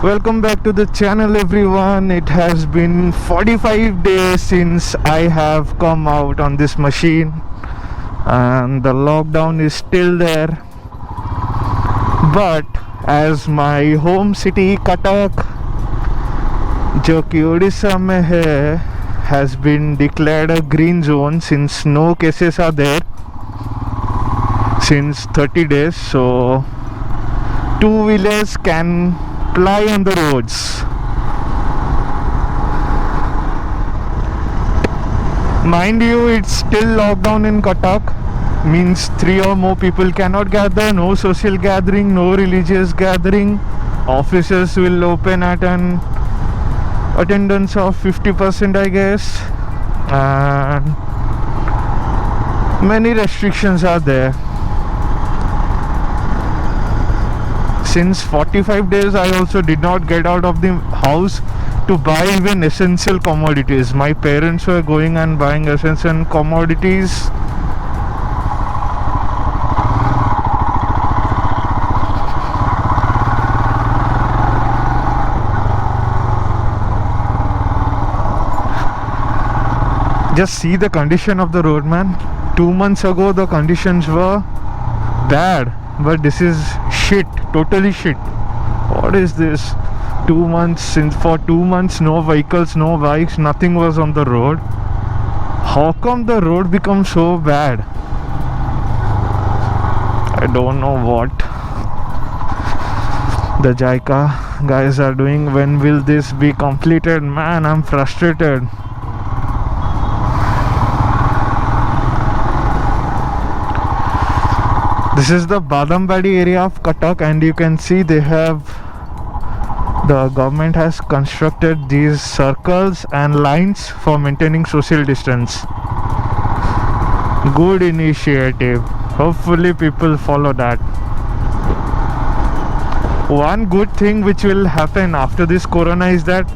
Welcome back to the channel, everyone. It has been 45 days since I have come out on this machine, and the lockdown is still there. But as my home city Cuttack, जो कि उड़ीसा में है, has been declared a green zone since no cases are there since 30 days, so two-wheelers can ply on the roads. Mind you, it's still lockdown in Cuttack, means 3 or more people cannot gather, no social gathering, no religious gathering. Offices will open at an attendance of 50%, I guess, and many restrictions are there. Since 45 days I also did not get out of the house to buy even essential commodities. My parents were going and buying essential commodities. Just see the condition of the road, man. 2 months ago the conditions were bad, but this is shit, totally shit. What is this? 2 months, since for 2 months no vehicles, no bikes, nothing was on the road. How come the road becomes so bad? I don't know what the JICA guys are doing. When will this be completed? Man, I'm frustrated. This is the Badambadi area of Cuttack, and you can see the government has constructed these circles and lines for maintaining social distance. Good initiative. Hopefully people follow that. One good thing which will happen after this corona is that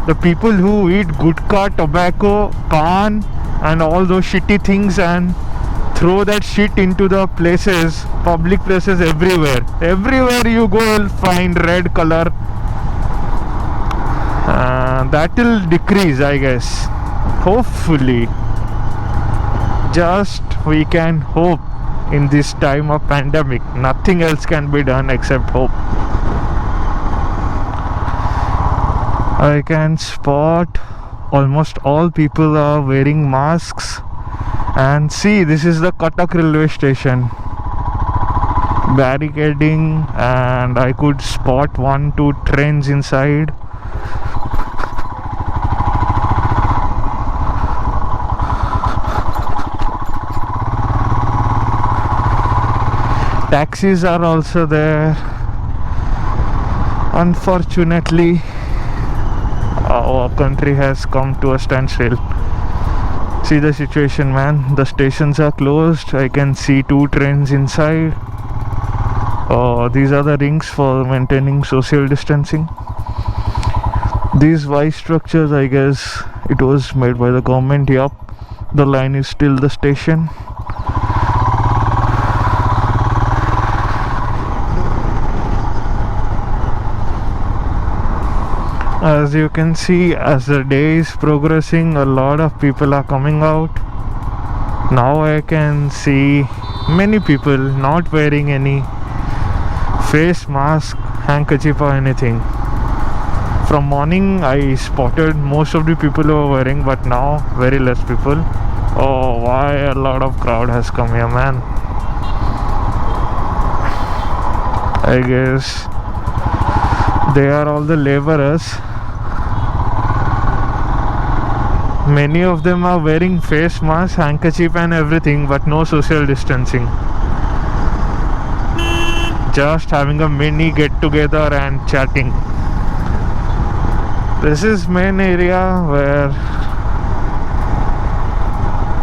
the people who eat gutka, tobacco, pan and all those shitty things and throw that shit into the places, public places, everywhere you go you'll find red color. That will decrease, I guess, hopefully. Just we can hope. In this time of pandemic, nothing else can be done except hope. I can spot almost all people are wearing masks. And see, this is the Cuttack railway station. Barricading, and I could spot 1-2 trains inside. Taxis are also there. Unfortunately, our country has come to a standstill. See the situation, man. The stations are closed. I can see 2 trains inside. These are the rings for maintaining social distancing. These Y structures, I guess it was made by the government. Yup, the line is still the station. As you can see, as the day is progressing, a lot of people are coming out. Now I can see many people not wearing any face mask, handkerchief or anything. From morning I spotted most of the people who are wearing, but now very less people. Oh, why a lot of crowd has come here, man. I guess they are all the laborers. Many of them are wearing face masks, handkerchief and everything, but no social distancing. Just having a mini get together and chatting. This is main area where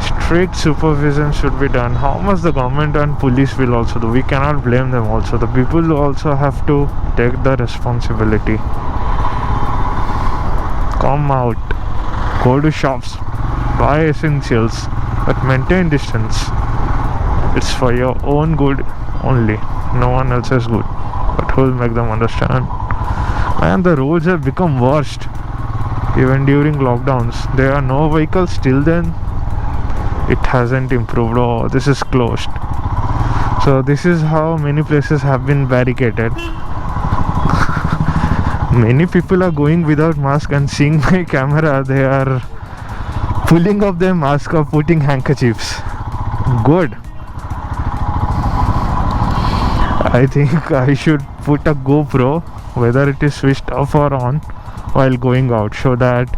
strict supervision should be done. How much the government and police will also do, we cannot blame them also. The people also have to take the responsibility. Come out. Go to shops, buy essentials, but maintain distance. It's for your own good only, no one else's good. But who will make them understand? And the roads have become worst even during lockdowns. There are no vehicles till then. It hasn't improved. Oh, this is closed. So this is how many places have been barricaded. Many people are going without mask, and seeing my camera, they are pulling off their mask or putting handkerchiefs. Good. I think I should put a GoPro, whether it is switched off or on, while going out, so that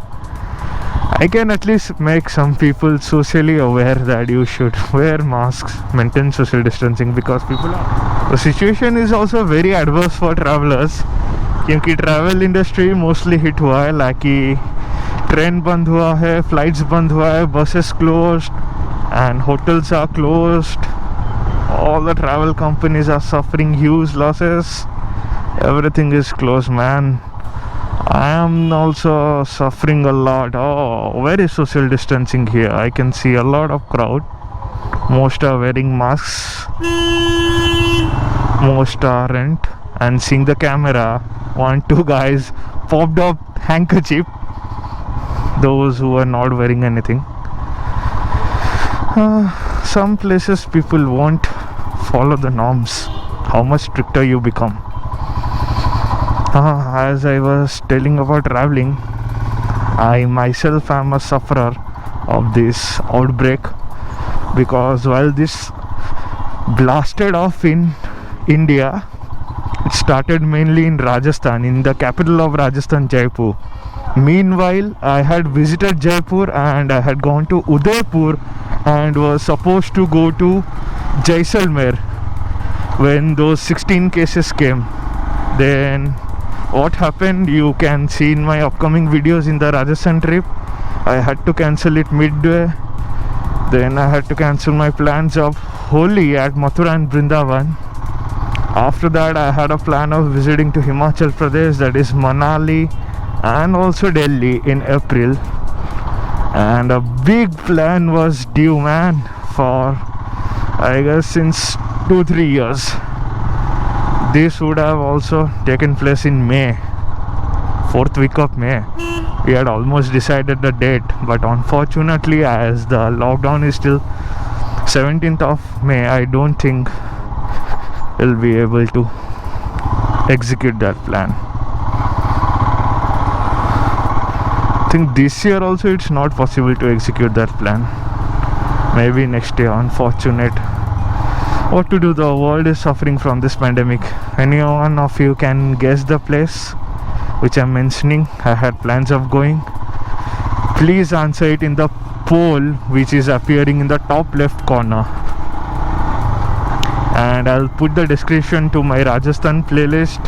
I can at least make some people socially aware that you should wear masks, maintain social distancing, because the situation is also very adverse for travelers, क्योंकि travel industry mostly hit हुआ है. Like train बंद हुआ है, flights बंद हुआ है, buses closed and hotels are closed. All the travel companies are suffering huge losses. Everything is closed, man. I am also suffering a lot. Oh, very social distancing here. I can see a lot of crowd. Most are wearing masks, most aren't. And seeing the camera, 1-2 guys popped up handkerchief, those who are not wearing anything. Some places people won't follow the norms. How much stricter you become. As I was telling about traveling, I myself am a sufferer of this outbreak, because while this blasted off in India, it started mainly in Rajasthan, in the capital of Rajasthan, Jaipur. Meanwhile, I had visited Jaipur and I had gone to Udaipur and was supposed to go to Jaisalmer when those 16 cases came. Then what happened, you can see in my upcoming videos in the Rajasthan trip. I had to cancel it midway. Then I had to cancel my plans of Holi at Mathura and Vrindavan. After that, I had a plan of visiting to Himachal Pradesh, that is Manali, and also Delhi in April. And a big plan was due, man, for I guess since 2-3 years. This would have also taken place in May, 4th week of May. We had almost decided the date, but unfortunately, as the lockdown is still 17th of May, I don't think we'll be able to execute that plan. I think this year also it's not possible to execute that plan. Maybe next year. Unfortunate. What to do, the world is suffering from this pandemic. Any one of you can guess the place which I'm mentioning? I had plans of going. Please answer it in the poll which is appearing in the top left corner, and I'll put the description to my Rajasthan playlist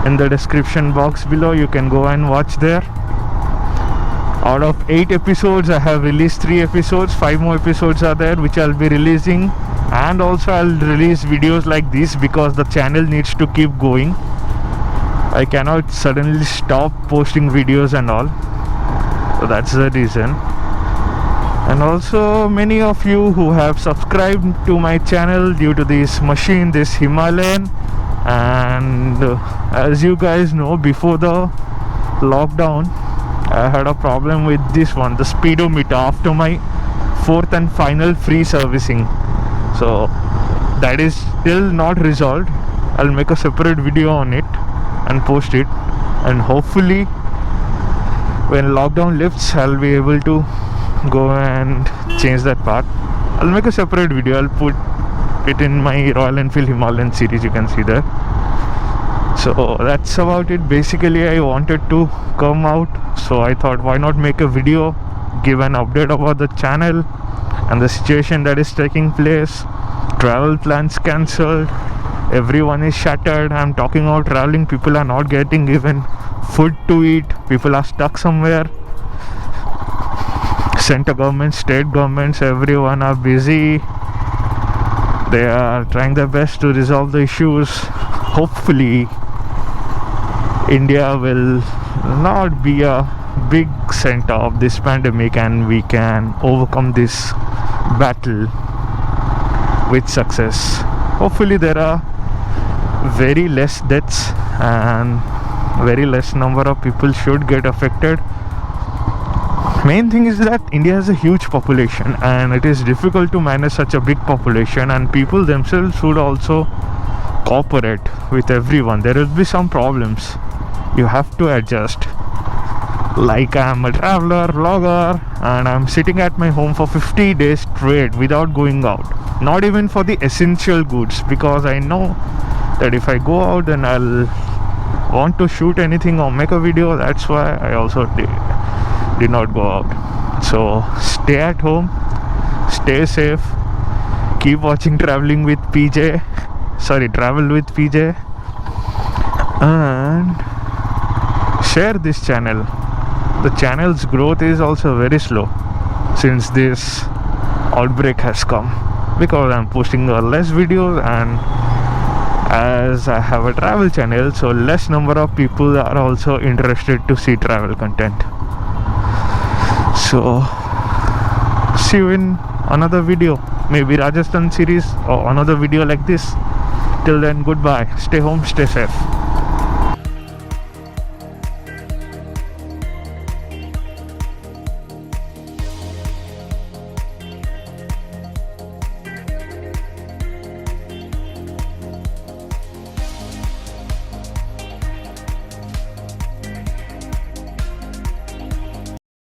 in the description box below. You can go and watch there. Out of 8 episodes, I have released 3 episodes. 5 more episodes are there which I'll be releasing, and also I'll release videos like this because the channel needs to keep going. I cannot suddenly stop posting videos and all, so that's the reason. And also many of you who have subscribed to my channel due to this machine, this Himalayan, and as you guys know, before the lockdown I had a problem with this one, the speedometer, after my 4th and final free servicing. So that is still not resolved. I'll make a separate video on it and post it, and hopefully when lockdown lifts I'll be able to go and change that part. I'll make a separate video. I'll put it in my Royal Enfield Himalayan series, you can see there. So that's about it. Basically I wanted to come out, so I thought why not make a video, give an update about the channel and the situation that is taking place. Travel plans cancelled, everyone is shattered. I'm talking about traveling, people are not getting even food to eat, people are stuck somewhere. Center government, state governments, everyone are busy. They are trying their best to resolve the issues. Hopefully India will not be a big center of this pandemic and we can overcome this battle with success. Hopefully there are very less deaths and very less number of people should get affected. Main thing is that India has a huge population and it is difficult to manage such a big population, and people themselves should also cooperate with everyone. There will be some problems, you have to adjust. Like, I'm a traveler vlogger and I'm sitting at my home for 50 days straight without going out, not even for the essential goods, because I know that if I go out then I'll want to shoot anything or make a video. That's why I also did not go out. So stay at home, stay safe, keep watching Travel with PJ, and share this channel. The channel's growth is also very slow since this outbreak has come, because I'm posting less videos, and as I have a travel channel, so less number of people are also interested to see travel content. So see you in another video, maybe Rajasthan series or another video like this. Till then, goodbye, stay home, stay safe.